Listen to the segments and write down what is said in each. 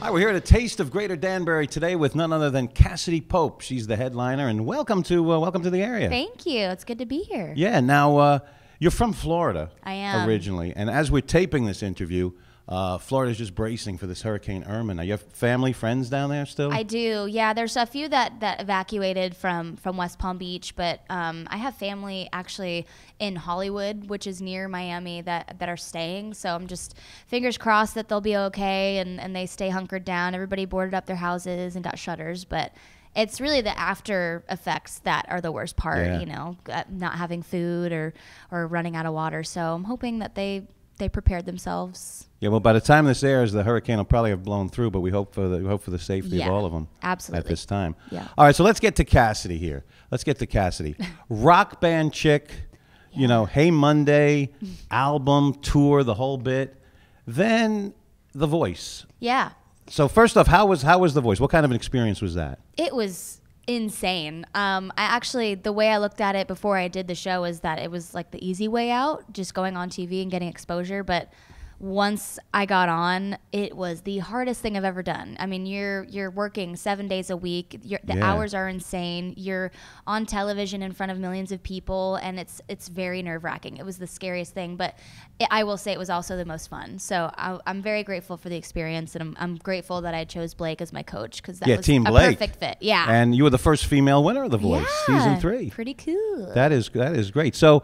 Hi, we're here at a Taste of Greater Danbury today with none other than Cassadee Pope. She's the headliner, and welcome to the area. Thank you. It's good to be here. Yeah. Now you're from Florida. I am originally, and as we're taping this interview, Florida's just bracing for this Hurricane Irma. Now, you have family, friends down there still? I do. Yeah, there's a few that evacuated from West Palm Beach, but I have family actually in Hollywood, which is near Miami, that are staying. So I'm just fingers crossed that they'll be okay and they stay hunkered down. Everybody boarded up their houses and got shutters, but it's really the after effects that are the worst part, yeah. You know, not having food or running out of water. So I'm hoping that they prepared themselves. Yeah, well, by the time this airs, the hurricane will probably have blown through, but we hope for the safety of all of them. Absolutely. At this time. Yeah. All right, so let's get to Cassadee here. Let's get to Cassadee. Rock band chick, you know, Hey Monday, album, tour, the whole bit. Then The Voice. Yeah. So first off, how was The Voice? What kind of an experience was that? It was insane. I actually, the way I looked at it before I did the show is that it was like the easy way out, just going on TV and getting exposure. But once I got on, it was the hardest thing I've ever done. I mean, you're working 7 days a week. The hours are insane. You're on television in front of millions of people, and it's very nerve-wracking. It was the scariest thing, but I will say it was also the most fun. So I'm very grateful for the experience, and I'm grateful that I chose Blake as my coach because that was Team a Blake. perfect fit. Yeah. And you were the first female winner of The Voice, season 3. Pretty cool. That is great. So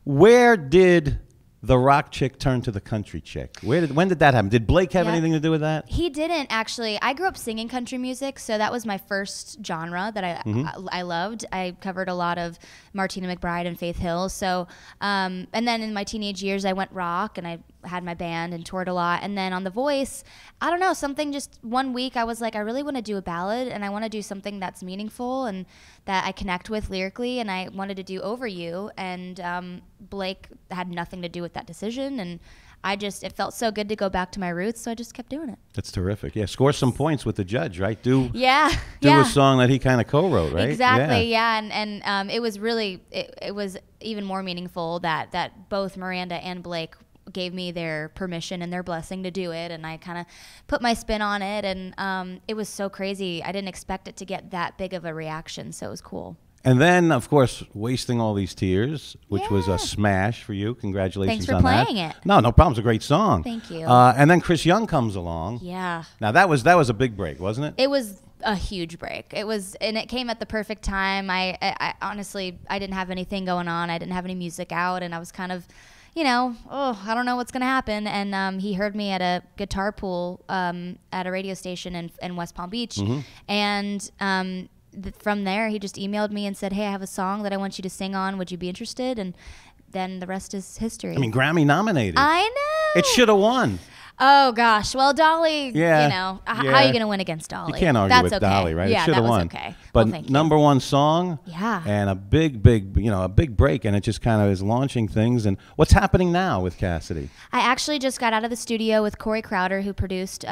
where did the rock chick turned to the country chick? When did that happen? Did Blake have anything to do with that? He didn't, actually. I grew up singing country music, so that was my first genre that I loved. I covered a lot of Martina McBride and Faith Hill. So, and then in my teenage years, I went rock, and I had my band and toured a lot. And then on The Voice, I don't know, something just one week I was like, I really want to do a ballad, and I want to do something that's meaningful and that I connect with lyrically, and I wanted to do Over You. And Blake had nothing to do with that decision, and it felt so good to go back to my roots, so I just kept doing it. That's terrific. Yeah, score some points with the judge, right? Do a song that he kind of co-wrote, right? Exactly, yeah. And it was really, it was even more meaningful that both Miranda and Blake gave me their permission and their blessing to do it, and I kind of put my spin on it, and it was so crazy. I didn't expect it to get that big of a reaction, so it was cool. And then, of course, Wasting All These Tears, which was a smash for you. Congratulations on that. Thanks that. for playing it. No problem. It's a great song. Thank you. And then Chris Young comes along. Yeah. Now, that was a big break, wasn't it? It was a huge break. And it came at the perfect time. I honestly, I didn't have anything going on. I didn't have any music out, and I was kind of, you know, I don't know what's going to happen. And he heard me at a guitar pool at a radio station in West Palm Beach. And from there, he just emailed me and said, hey, I have a song that I want you to sing on. Would you be interested? And then the rest is history. I mean, Grammy nominated. I know. It should have won. Oh, gosh. Well, Dolly, you know, how are you going to win against Dolly? You can't argue with Dolly, right? Yeah, it should have won. Okay. But well, number one song, and a big break, and it just kind of is launching things. And what's happening now with Cassadee? I actually just got out of the studio with Corey Crowder, who produced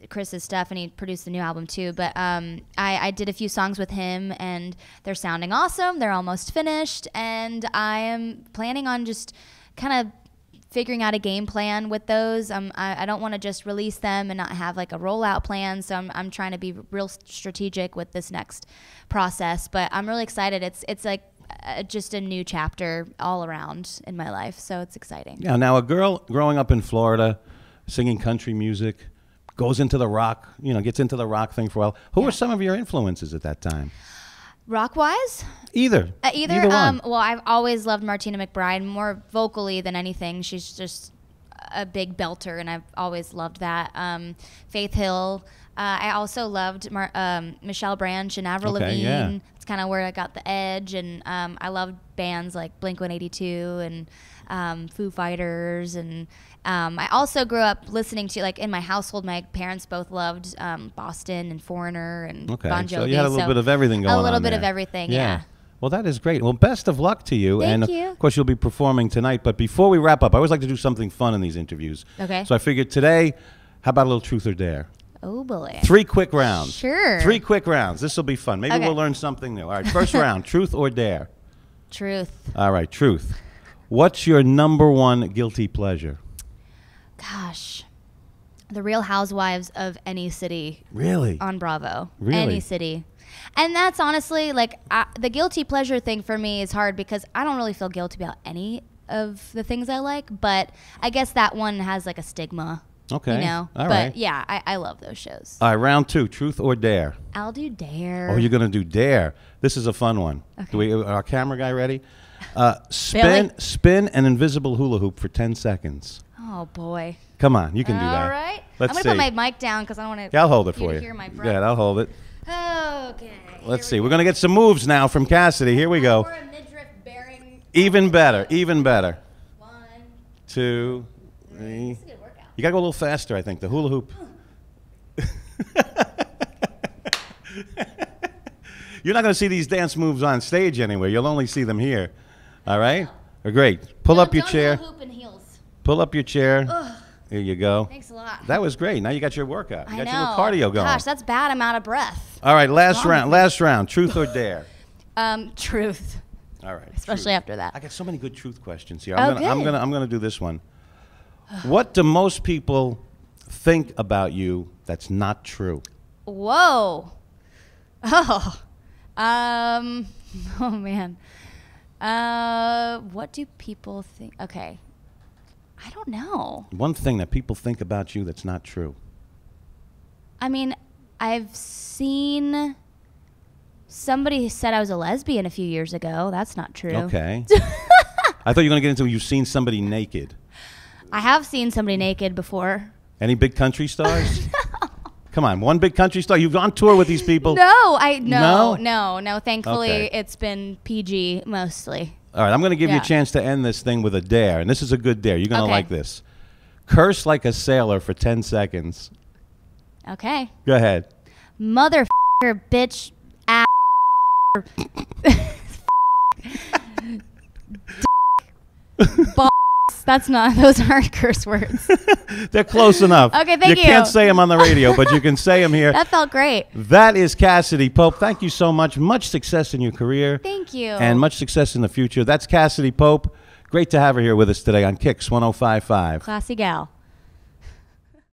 Chris's stuff, and he produced the new album too. But I did a few songs with him, and they're sounding awesome. They're almost finished, and I am planning on just kind of figuring out a game plan with those. I don't want to just release them and not have like a rollout plan, so I'm trying to be real strategic with this next process. But I'm really excited. It's like just a new chapter all around in my life, so it's exciting. Yeah. Now, a girl growing up in Florida, singing country music, goes into the rock, gets into the rock thing for a while. Who were some of your influences at that time? Rock-wise? Either one. Well, I've always loved Martina McBride, more vocally than anything. She's just a big belter, and I've always loved that. Faith Hill. I also loved Michelle Branch and Avril Lavigne. Yeah. It's kind of where I got the edge, and I loved bands like Blink-182 and Foo Fighters, and I also grew up listening to, like, in my household, my parents both loved Boston and Foreigner and Bon Jovi. So you had a little bit of everything going on. A little bit there. of everything, yeah. Well, that is great. Well, best of luck to you. Thank and you. Of course, you'll be performing tonight. But before we wrap up, I always like to do something fun in these interviews. Okay. So I figured today, how about a little truth or dare? Oh, boy. 3 quick rounds. Sure. 3 quick rounds. This will be fun. Maybe we'll learn something new. All right, first round, truth or dare? Truth. All right, truth. What's your #1 guilty pleasure? Gosh. The Real Housewives of any city. Really? On Bravo. Really? Any city. And that's honestly, like, the guilty pleasure thing for me is hard because I don't really feel guilty about any of the things I like, but I guess that one has, like, a stigma. Okay. You know? All but, right. yeah, I love those shows. All right, round 2, truth or dare? I'll do dare. Oh, you're going to do dare. This is a fun one. Okay. Our camera guy ready? Billy? Spin an invisible hula hoop for 10 seconds. Oh, boy. Come on, you can do that. All right. Let's I'm going see. to put my mic down because I don't want to. Yeah, I'll hold it for you. Hear my breath. Yeah, I'll hold it. Okay. Let's see. We're going to get some moves now from Cassadee. Here we go. Or a midriff bearing. Even better. Even better. 1, 2, 3. This is a good workout. You got to go a little faster, I think. The hula hoop. You're not going to see these dance moves on stage anywhere. You'll only see them here. All right? Great. Pull up your chair. Hoop and heels. Pull up your chair. Ugh. Here you go. Thanks a lot. That was great. Now you got your workout. You I got know. your little cardio going. Gosh, that's bad. I'm out of breath. All right, last round. Last round. Truth or dare? Truth. All right. Especially truth. after that. I got so many good truth questions here. Oh, I'm gonna do this one. What do most people think about you that's not true? Whoa. Oh. Oh man. What do people think? Okay. I don't know. One thing that people think about you that's not true. I mean, I've seen somebody said I was a lesbian a few years ago. That's not true. Okay. I thought you were going to get into you've seen somebody naked. I have seen somebody naked before. Any big country stars? Come on, one big country star. You've on tour with these people. No. No? Thankfully, Okay. it's been PG mostly. All right, I'm going to give you a Yeah. chance to end this thing with a dare, and this is a good dare. You're going to Okay. like this. Curse like a sailor for 10 seconds. Okay. Go ahead. Motherfucker, bitch, ass. Balls. That's not, those aren't curse words. They're close enough. Okay, thank you. You can't say them on the radio, but you can say them here. That felt great. That is Cassadee Pope. Thank you so much. Much success in your career. Thank you. And much success in the future. That's Cassadee Pope. Great to have her here with us today on Kicks 105.5. Classy gal.